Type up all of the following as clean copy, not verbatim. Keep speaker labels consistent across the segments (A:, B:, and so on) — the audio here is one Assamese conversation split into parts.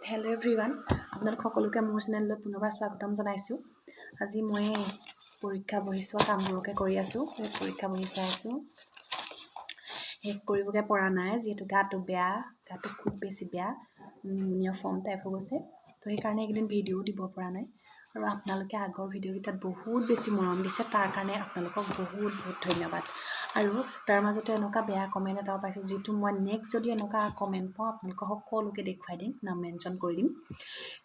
A: হেল্ল' এভৰিৱান, আপোনালোক সকলোকে মোৰ চেনেললৈ পুনৰবাৰ স্বাগতম জনাইছোঁ। আজি মই পৰীক্ষা বহি চোৱা কামবোৰকে কৰি আছোঁ। পৰীক্ষা বহি চাই আছোঁ, শেষ কৰিবগৈ পৰা নাই যিহেতু গাটো খুব বেছি বেয়া, নিউমনিয়া ফৰ্ম টাইপ হৈ গৈছে। তো সেইকাৰণে এইকেইদিন ভিডিঅ'ও দিব পৰা নাই। আৰু আপোনালোকে আগৰ ভিডিঅ'কেইটাত বহুত বেছি মৰম দিছে, তাৰ কাৰণে আপোনালোকক বহুত বহুত ধন্যবাদ। আৰু তাৰ মাজতে এনেকুৱা বেয়া কমেণ্ট এটাও পাইছোঁ, যিটো মই নেক্সট যদি এনেকুৱা কমেণ্ট পাওঁ আপোনালোকক সকলোকে দেখুৱাই দিম, নাম মেনশ্যন কৰি দিম।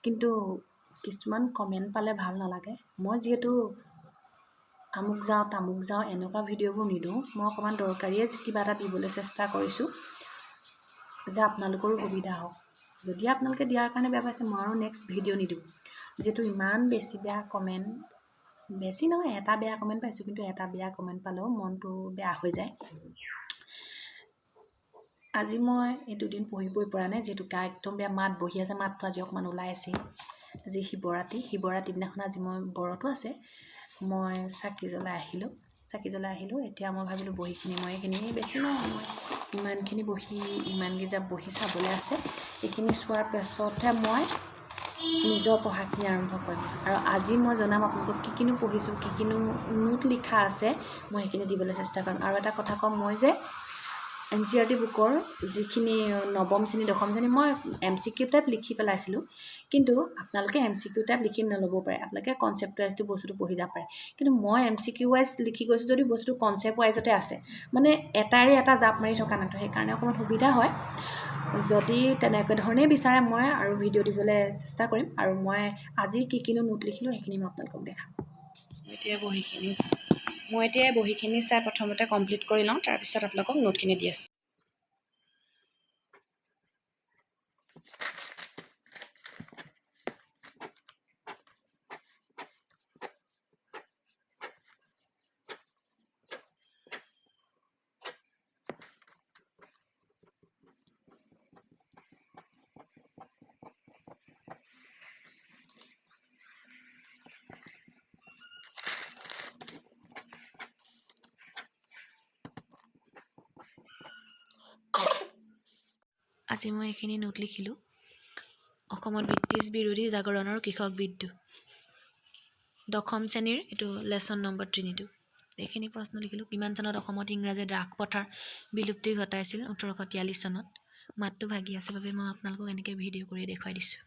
A: কিন্তু কিছুমান কমেণ্ট পালে ভাল নালাগে। মই যিহেতু আমুক যাওঁ তামুক যাওঁ এনেকুৱা ভিডিঅ'বোৰ নিদিওঁ, মই অকণমান দৰকাৰীয়ে কিবা এটা দিবলৈ চেষ্টা কৰিছোঁ যে আপোনালোকৰো সুবিধা হওক। যদি আপোনালোকে দিয়াৰ কাৰণে বেয়া পাইছে, মই আৰু নেক্সট ভিডিঅ' নিদিওঁ। যিহেতু ইমান বেছি বেয়া কমেণ্ট, বেছি নহয় এটা বেয়া কমেণ্ট পাইছোঁ, কিন্তু এটা বেয়া কমেণ্ট পালেও মনটো বেয়া হৈ যায়। আজি মই এই দুদিন পঢ়িবই পৰা নাই, যিহেতু গা একদম বেয়া, মাত বহি আছে, মাতটো আজি অকণমান ওলাই আছে। আজি শিৱৰাত্ৰি দিনাখন আজি মই ব্ৰতো আছে। মই চাকি জ্বলাই আহিলোঁ। এতিয়া মই ভাবিলোঁ বহীখিনি মই এইখিনি বেছি নহয়, মই ইমানকেইটা বহি চাবলৈ আছে। এইখিনি চোৱাৰ পাছতহে মই নিজৰ পঢ়াখিনি আৰম্ভ কৰিম। আৰু আজি মই জনাম আপোনালোকক কি কিনো পঢ়িছোঁ, কি কিনো নোট লিখা আছে, মই সেইখিনি দিবলৈ চেষ্টা কৰিম। আৰু এটা কথা ক'ম, মই যে NCERT বুকৰ যিখিনি নৱম শ্ৰেণী দশম শ্ৰেণী মই MCQ টাইপ লিখি পেলাইছিলোঁ, কিন্তু আপোনালোকে MCQ টাইপ লিখি নল'ব পাৰে, আপোনালোকে কনচেপ্ট ৱাইজটো বস্তুটো পঢ়ি যাব পাৰে। কিন্তু মই MCQ ৱাইজ লিখি গৈছোঁ যদি বস্তুটো কনচেপ্ট ৱাইজতে আছে, মানে এটাৰে এটা জাপ মাৰি থকা নাই। সেইকাৰণে অকণমান সুবিধা হয়। যদি তেনেকৈ ধৰণেই বিচাৰে মই আৰু ভিডিঅ' দিবলৈ চেষ্টা কৰিম। আৰু মই আজি কি কিনো নোট লিখিলোঁ সেইখিনি মই আপোনালোকক দেখাম। মই এতিয়া বহীখিনি চাই প্ৰথমতে কমপ্লিট কৰি লওঁ, তাৰপিছত আপোনালোকক নোটখিনি দি আছোঁ। আজি মই এইখিনি নোট লিখিলোঁ। অসমত ব্ৰিটিছ বিৰোধী জাগৰণৰ কৃষক বিদ্ৰোহ, দশম শ্ৰেণীৰ এইটো লেচন নম্বৰ 3। এইখিনি প্ৰশ্ন লিখিলোঁ। কিমান চনত অসমত ইংৰাজে দ্ৰাঘ প্ৰথাৰ বিলুপ্তি ঘটাইছিল? 1843 চনত। মাতটো ভাগি আছে বাবে মই আপোনালোকক এনেকৈ ভিডিঅ' কৰি দেখুৱাই দিছোঁ।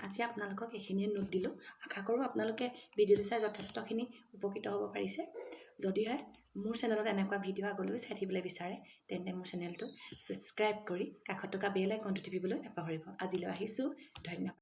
A: আজি আপোনালোকক এইখিনিয়ে নোট দিলোঁ। আশা কৰোঁ আপোনালোকে ভিডিঅ'টো চাই যথেষ্টখিনি উপকৃত হ'ব পাৰিছে। যদিহে মোৰ চেনেলত এনেকুৱা ভিডিঅ' আগলৈও চাই থাকিবলৈ বিচাৰে, তেন্তে মোৰ চেনেলটো ছাবস্ক্ৰাইব কৰি কাষত থকা বেল আইকনটো টিপিবলৈ নাপাহৰিব। আজিলৈ আহিছোঁ, ধন্যবাদ।